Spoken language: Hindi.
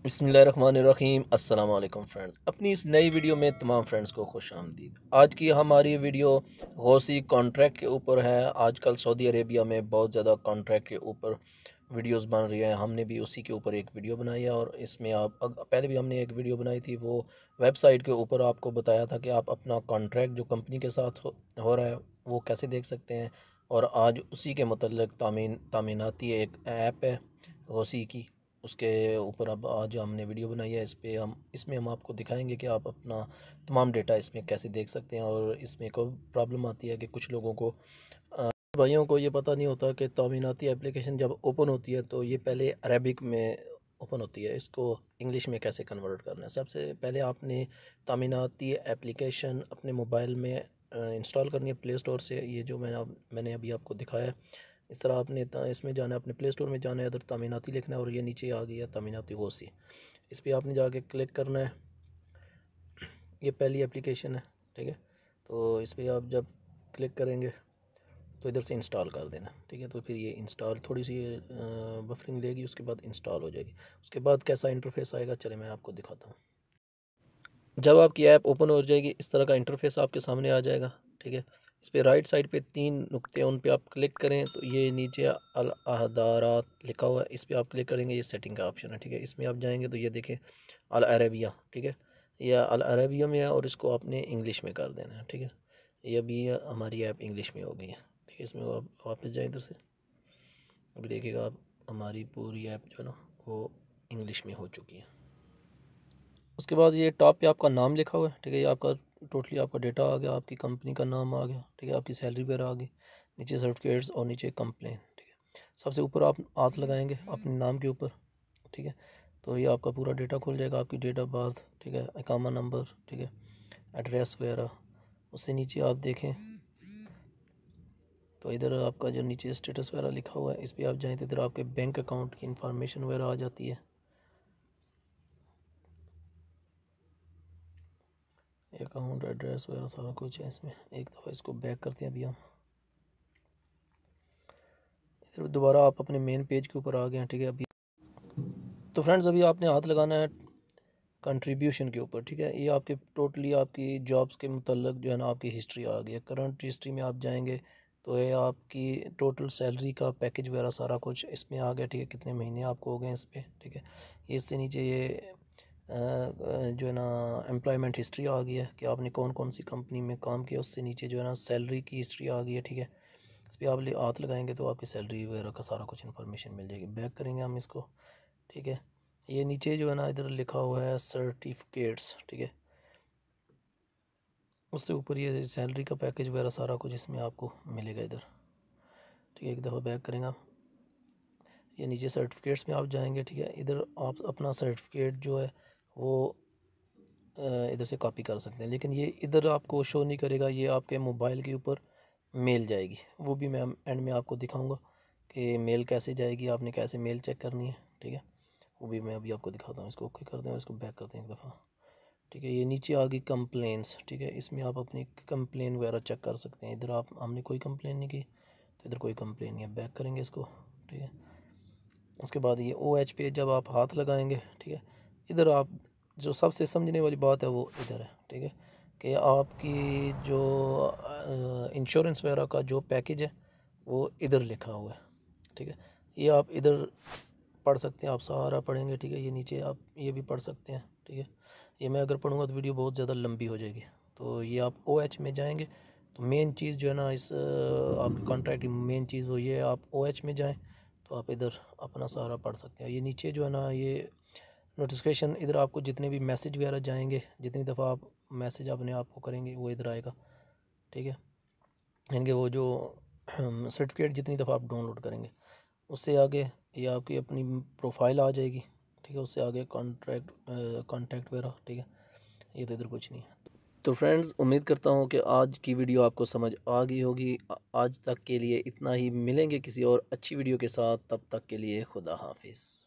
बिस्मिल्लाहिर्रहमानिर्रहीम। अस्सलाम वालेकुम फ्रेंड्स, अपनी इस नई वीडियो में तमाम फ्रेंड्स को खुश आमदीद। आज की हमारी वीडियो गौसी कॉन्ट्रैक्ट के ऊपर है। आजकल सऊदी अरेबिया में बहुत ज़्यादा कॉन्ट्रैक्ट के ऊपर वीडियोस बन रही हैं। हमने भी उसी के ऊपर एक वीडियो बनाई है और इसमें आप पहले भी हमने एक वीडियो बनाई थी। वो वेबसाइट के ऊपर आपको बताया था कि आप अपना कॉन्ट्रैक्ट जो कंपनी के साथ हो रहा है वो कैसे देख सकते हैं। और आज उसी के मतलब तामीनाती एक ऐप है गौसी की, उसके ऊपर अब आज हमने वीडियो बनाई है। इसमें हम आपको दिखाएंगे कि आप अपना तमाम डेटा इसमें कैसे देख सकते हैं। और इसमें कोई प्रॉब्लम आती है कि कुछ लोगों को भाइयों को ये पता नहीं होता कि तामीनाती एप्लीकेशन जब ओपन होती है तो ये पहले अरबिक में ओपन होती है, इसको इंग्लिश में कैसे कन्वर्ट करना है। सबसे पहले आपने तामीनाती एप्लीकेशन अपने मोबाइल में इंस्टॉल करनी है प्ले स्टोर से। ये जो मैंने अभी आपको दिखाया है, इस तरह आपने इसमें जाना है, अपने प्ले स्टोर में जाना है, इधर तामीनाती लिखना है और ये नीचे आ गई है तामीनाती गौसी। इस पर आपने जाके क्लिक करना है। ये पहली एप्लीकेशन है, ठीक है। तो इस पर आप जब क्लिक करेंगे तो इधर से इंस्टॉल कर देना, ठीक है। तो फिर ये इंस्टॉल थोड़ी सी बफरिंग लेगी, उसके बाद इंस्टॉल हो जाएगी। उसके बाद कैसा इंटरफेस आएगा चले मैं आपको दिखाता हूँ। जब आपकी ऐप ओपन हो जाएगी इस तरह का इंटरफेस आपके सामने आ जाएगा, ठीक है। इस पर राइट साइड पे 3 नुक्ते हैं, उन पे आप क्लिक करें तो ये नीचे अल अहदारात लिखा हुआ है, इस पे आप क्लिक करेंगे, ये सेटिंग का ऑप्शन है, ठीक है। इसमें आप जाएंगे तो ये देखें अल अरबिया, ठीक है। यह अल अरबिया में है और इसको आपने इंग्लिश में कर देना है, ठीक है। ये अभी हमारी ऐप इंग्लिश में हो गई है, ठीक है। इसमें आप वापस जाएँ इधर से, अभी देखिएगा आप हमारी पूरी ऐप जो है ना वो इंग्लिश में हो चुकी है। उसके बाद ये टॉप पे आपका नाम लिखा हुआ है, ठीक है। ये आपका टोटली आपका डेटा आ गया, आपकी कंपनी का नाम आ गया, ठीक है। आपकी सैलरी वगैरह आ गई, नीचे सर्टिफिकेट्स और नीचे कंप्लेन, ठीक है। सबसे ऊपर आप हाथ लगाएंगे अपने नाम के ऊपर, ठीक है। तो ये आपका पूरा डेटा खुल जाएगा, आपकी डेट ऑफ बर्थ, ठीक है, इकामा नंबर, ठीक है, एड्रेस वगैरह। उससे नीचे आप देखें तो इधर आपका जो नीचे स्टेटस वगैरह लिखा हुआ है इस पर आप जाएँ तो इधर आपके बैंक अकाउंट की इंफॉर्मेशन वगैरह आ जाती है। अकाउंट एड्रेस वगैरह सारा कुछ है इसमें। एक दफ़ा इसको बैक करते हैं अभी हम। इधर दोबारा आप अपने मेन पेज के ऊपर आ गए हैं, ठीक है। अभी तो फ्रेंड्स अभी आपने हाथ लगाना है कंट्रीब्यूशन के ऊपर, ठीक है। ये आपके टोटली आपकी जॉब्स के मुतल्लक जो है ना आपकी हिस्ट्री आ गई है। करंट हिस्ट्री में आप जाएंगे तो ये आपकी टोटल सैलरी का पैकेज वगैरह सारा कुछ इसमें आ गया, ठीक है। कितने महीने आपको हो गए इस पर, ठीक है। ये इससे नीचे ये जो है ना एम्प्लॉयमेंट हिस्ट्री आ गई है कि आपने कौन कौन सी कंपनी में काम किया। उससे नीचे जो है ना सैलरी की हिस्ट्री आ गई है, ठीक है। इस पर आप हाथ लगाएंगे तो आपकी सैलरी वगैरह का सारा कुछ इन्फॉर्मेशन मिल जाएगी। बैक करेंगे हम इसको, ठीक है। ये नीचे जो है ना इधर लिखा हुआ है सर्टिफिकेट्स, ठीक है। उससे ऊपर ये सैलरी का पैकेज वगैरह सारा कुछ इसमें आपको मिलेगा इधर, ठीक है। एक दफ़ा बैक करेंगे आप, ये नीचे सर्टिफिकेट्स में आप जाएंगे, ठीक है। इधर आप अपना सर्टिफिकेट जो है वो इधर से कॉपी कर सकते हैं, लेकिन ये इधर आपको शो नहीं करेगा, ये आपके मोबाइल के ऊपर मेल जाएगी। वो भी मैं एंड में आपको दिखाऊंगा कि मेल कैसे जाएगी, आपने कैसे मेल चेक करनी है, ठीक है। वो भी मैं अभी आपको दिखाता हूँ। इसको ओके करते हैं, इसको बैक करते हैं एक दफ़ा, ठीक है। ये नीचे आ गई कंप्लेंट्स, ठीक है। इसमें आप अपनी कंप्लेन वगैरह चेक कर सकते हैं। इधर आप हमने कोई कंप्लेन नहीं की तो इधर कोई कंप्लेन नहीं है। बैक करेंगे इसको, ठीक है। उसके बाद ये OH पे जब आप हाथ लगाएंगे, ठीक है, इधर आप जो सबसे समझने वाली बात है वो इधर है, ठीक है, कि आपकी जो इंश्योरेंस वगैरह का जो पैकेज है वो इधर लिखा हुआ है, ठीक है। ये आप इधर पढ़ सकते हैं, आप सारा पढ़ेंगे, ठीक है। ये नीचे आप ये भी पढ़ सकते हैं, ठीक है। ये मैं अगर पढ़ूँगा तो वीडियो बहुत ज़्यादा लंबी हो जाएगी। तो ये आप OH में जाएंगे तो मेन चीज़ जो है ना इस आपके कॉन्ट्रैक्ट की मेन चीज़ वो ये है, आप OH में जाएँ तो आप इधर अपना सारा पढ़ सकते हैं। ये नीचे जो है ना ये नोटिफिकेशन, इधर आपको जितने भी मैसेज वगैरह जाएंगे, जितनी दफ़ा आप मैसेज अपने आप को करेंगे वो इधर आएगा, ठीक है। यानी कि वो जो सर्टिफिकेट जितनी दफ़ा आप डाउनलोड करेंगे उससे आगे ये आपकी अपनी प्रोफाइल आ जाएगी, ठीक है। उससे आगे कॉन्टैक्ट वगैरह, ठीक है। ये तो इधर कुछ नहीं है। तो फ्रेंड्स उम्मीद करता हूँ कि आज की वीडियो आपको समझ आ गई होगी। आज तक के लिए इतना ही, मिलेंगे किसी और अच्छी वीडियो के साथ, तब तक के लिए खुदा हाफिज़।